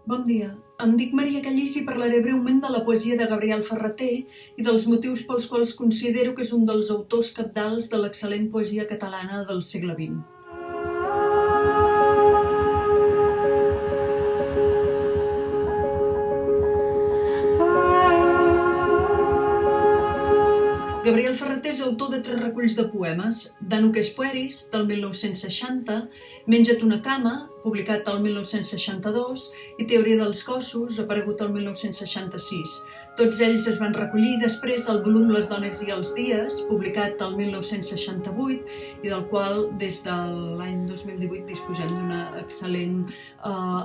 Bon dia, em dic Maria Callís i parlaré breument de la poesia de Gabriel Ferrater i dels motius pels quals considero que és un dels autors cabdals de l'excel·lent poesia catalana del segle XX. Gabriel Ferrater és autor de 3 reculls de poemes: Danuques Pueris, del 1960, Menja't una cama, publicat el 1962, i Teoria dels cossos, aparegut el 1966. Tots ells es van recollir després al volum Les dones i els dies, publicat el 1968, i del qual des de l'any 2018 disposem d'una excel·lent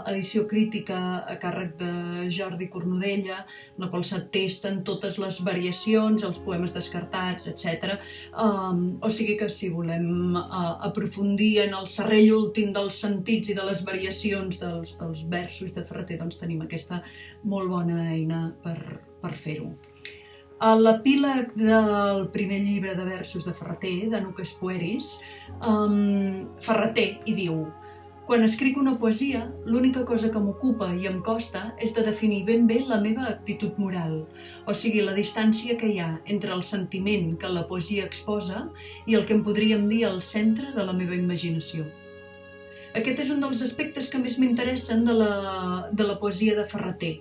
edició crítica a càrrec de Jordi Cornudella, en la qual s'atesten totes les variacions, els poemes descartats, etc. O sigui que si volem aprofundir en el serrell últim dels sentits i de les variacions dels versos de Ferrater, doncs tenim aquesta molt bona eina per fer-ho. A l'epíleg del primer llibre de versos de Ferrater, Danuques Pueris, Ferrater hi diu: quan escric una poesia, l'única cosa que m'ocupa i em costa és de definir ben bé la meva actitud moral, o sigui, la distància que hi ha entre el sentiment que la poesia exposa i el que en podríem dir el centre de la meva imaginació. Aquest és un dels aspectes que més m'interessen de la poesia de Ferrater.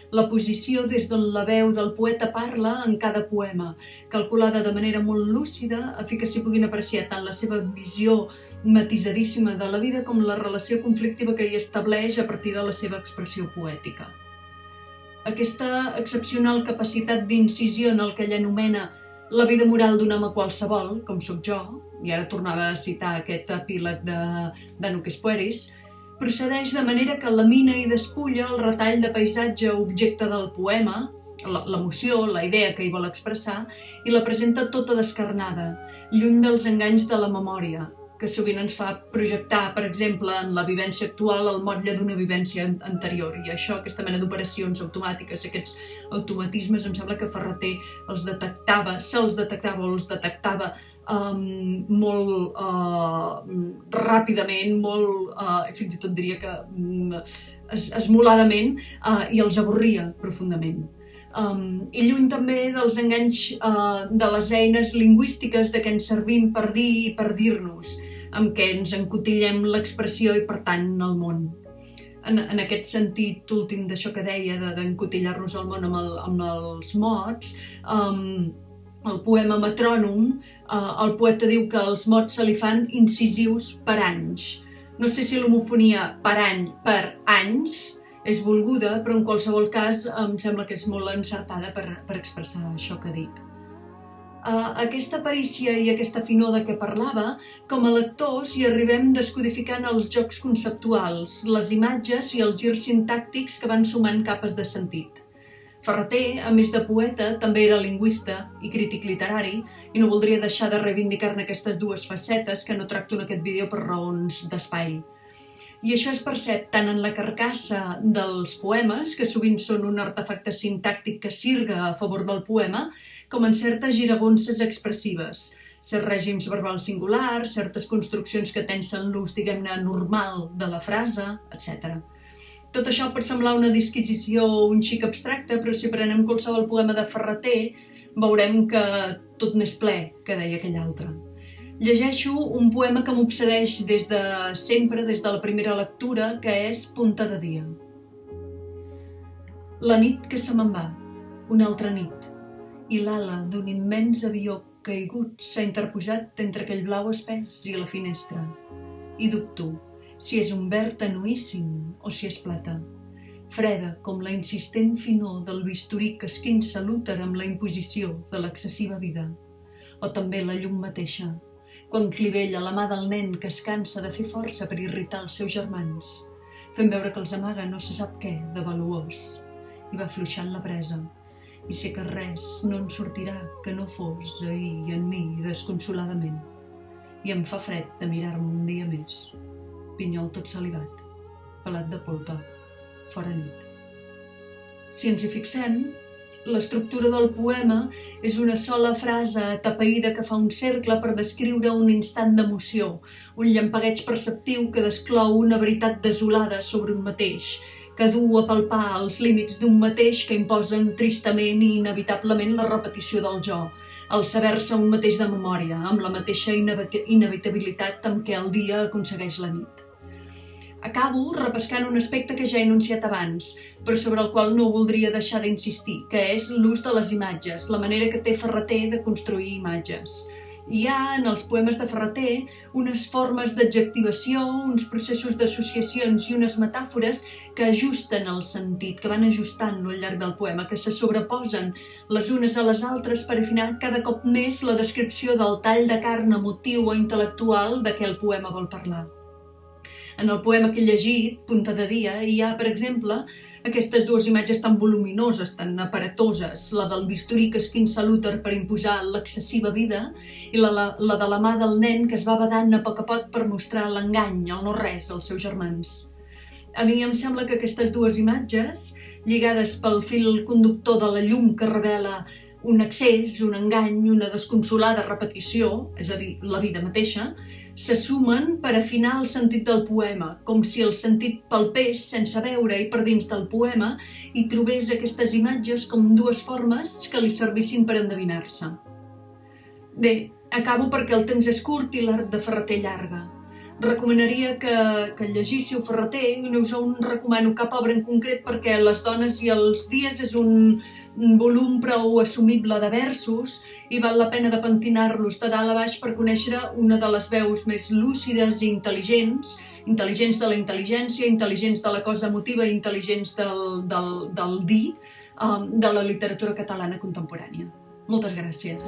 La posició des d'on la veu del poeta parla en cada poema, calculada de manera molt lúcida a fi que s'hi puguin apreciar tant la seva visió matisadíssima de la vida com la relació conflictiva que hi estableix a partir de la seva expressió poètica. Aquesta excepcional capacitat d'incisió en el que ell anomena la vida moral d'un home qualsevol, com sóc jo, i ara tornava a citar aquest epíleg de Danuques Pueris, procedeix de manera que lamina i despulla el retall de paisatge objecte del poema, l'emoció, la idea que hi vol expressar, i la presenta tota descarnada, lluny dels enganys de la memòria, que sovint ens fa projectar, per exemple, en la vivència actual el motlle d'una vivència anterior. I això, aquesta mena d'operacions automàtiques, aquests automatismes, em sembla que Ferrater se'ls detectava o els detectava molt ràpidament, fins i tot diria que esmoladament, i els avorria profundament. I lluny també dels enganys de les eines lingüístiques de què ens servim per dir i per dir-nos, amb què ens encotillem l'expressió i, per tant, el món. En aquest sentit últim d'això que deia, d'encotillar-nos el món amb els mots, el poema Metrònom, el poeta diu que els mots se li fan incisius per anys. No sé si l'homofonia per any, per anys, és volguda, però en qualsevol cas em sembla que és molt encertada per expressar això que dic. Aquesta perícia i aquesta finor de què parlava, com a lectors hi arribem descodificant els jocs conceptuals, les imatges i els girs sintàctics que van sumant capes de sentit. Ferrater, a més de poeta, també era lingüista i crític literari, i no voldria deixar de reivindicar-ne aquestes dues facetes que no tracto en aquest vídeo per raons d'espai. I això es percep tant en la carcassa dels poemes, que sovint són un artefacte sintàctic que sirga a favor del poema, com en certes giragonses expressives, certs règims verbals singulars, certes construccions que tensen l'ús, diguem-ne, normal de la frase, etc. Tot això pot semblar una disquisició un xic abstracta, però si prenem qualsevol poema de Ferrater, veurem que tot n'és ple, que deia aquell altre. Llegeixo un poema que m'obsedeix des de sempre, des de la primera lectura, que és Punta de dia. La nit que se me'n va, una altra nit, i l'ala d'un immens avió caigut s'ha interposat entre aquell blau espès i la finestra. I dubto si és un verd tenuíssim o si és plata, freda com la insistent finor del bisturí que esquinça l'úter amb la imposició de l'excessiva vida, o també la llum mateixa, quan clivella la mà del nen que es cansa de fer força per irritar els seus germans, fent veure que els amaga no se sap què de valuós, i va afluixant la presa, i sé que res no en sortirà que no fos ahir en mi desconsoladament, i em fa fred de mirar-me un dia més, pinyol tot salivat, pelat de polpa, fora nit. Si ens hi fixem, l'estructura del poema és una sola frase atapeïda que fa un cercle per descriure un instant d'emoció, un llampagueig perceptiu que desclou una veritat desolada sobre un mateix, que du a palpar els límits d'un mateix que imposen tristament i inevitablement la repetició del jo, el saber-se un mateix de memòria, amb la mateixa inevitabilitat amb què el dia aconsegueix la nit. Acabo repescant un aspecte que ja he enunciat abans, però sobre el qual no voldria deixar d'insistir, que és l'ús de les imatges, la manera que té Ferrater de construir imatges. Hi ha, en els poemes de Ferrater, unes formes d'adjectivació, uns processos d'associacions i unes metàfores que ajusten el sentit, que van ajustant-lo al llarg del poema, que se sobreposen les unes a les altres per afinar cada cop més la descripció del tall de carn emotiu o intel·lectual de què el poema vol parlar. En el poema que he llegit, Punta de dia, hi ha, per exemple, aquestes dues imatges tan voluminoses, tan aparatoses, la del bisturí que esquinça l'úter per imposar l'excessiva vida i la de la mà del nen que es va badant a poc per mostrar l'engany, el no-res, als seus germans. A mi em sembla que aquestes dues imatges, lligades pel fil conductor de la llum que revela un excés, un engany, una desconsolada repetició, és a dir, la vida mateixa, se sumen per afinar el sentit del poema, com si el sentit palpés sense veure i per dins del poema i trobés aquestes imatges com dues formes que li servissin per endevinar-se. Bé, acabo perquè el temps és curt i l'art de Ferrater llarga. Recomanaria que llegíssiu Ferrater, i no us en recomano cap obra en concret perquè Les dones i els dies és un volum prou assumible de versos i val la pena de pentinar-los de dalt a baix per conèixer una de les veus més lúcides i intel·ligents de la intel·ligència, intel·ligents de la cosa emotiva i intel·ligents del dir de la literatura catalana contemporània. Moltes gràcies.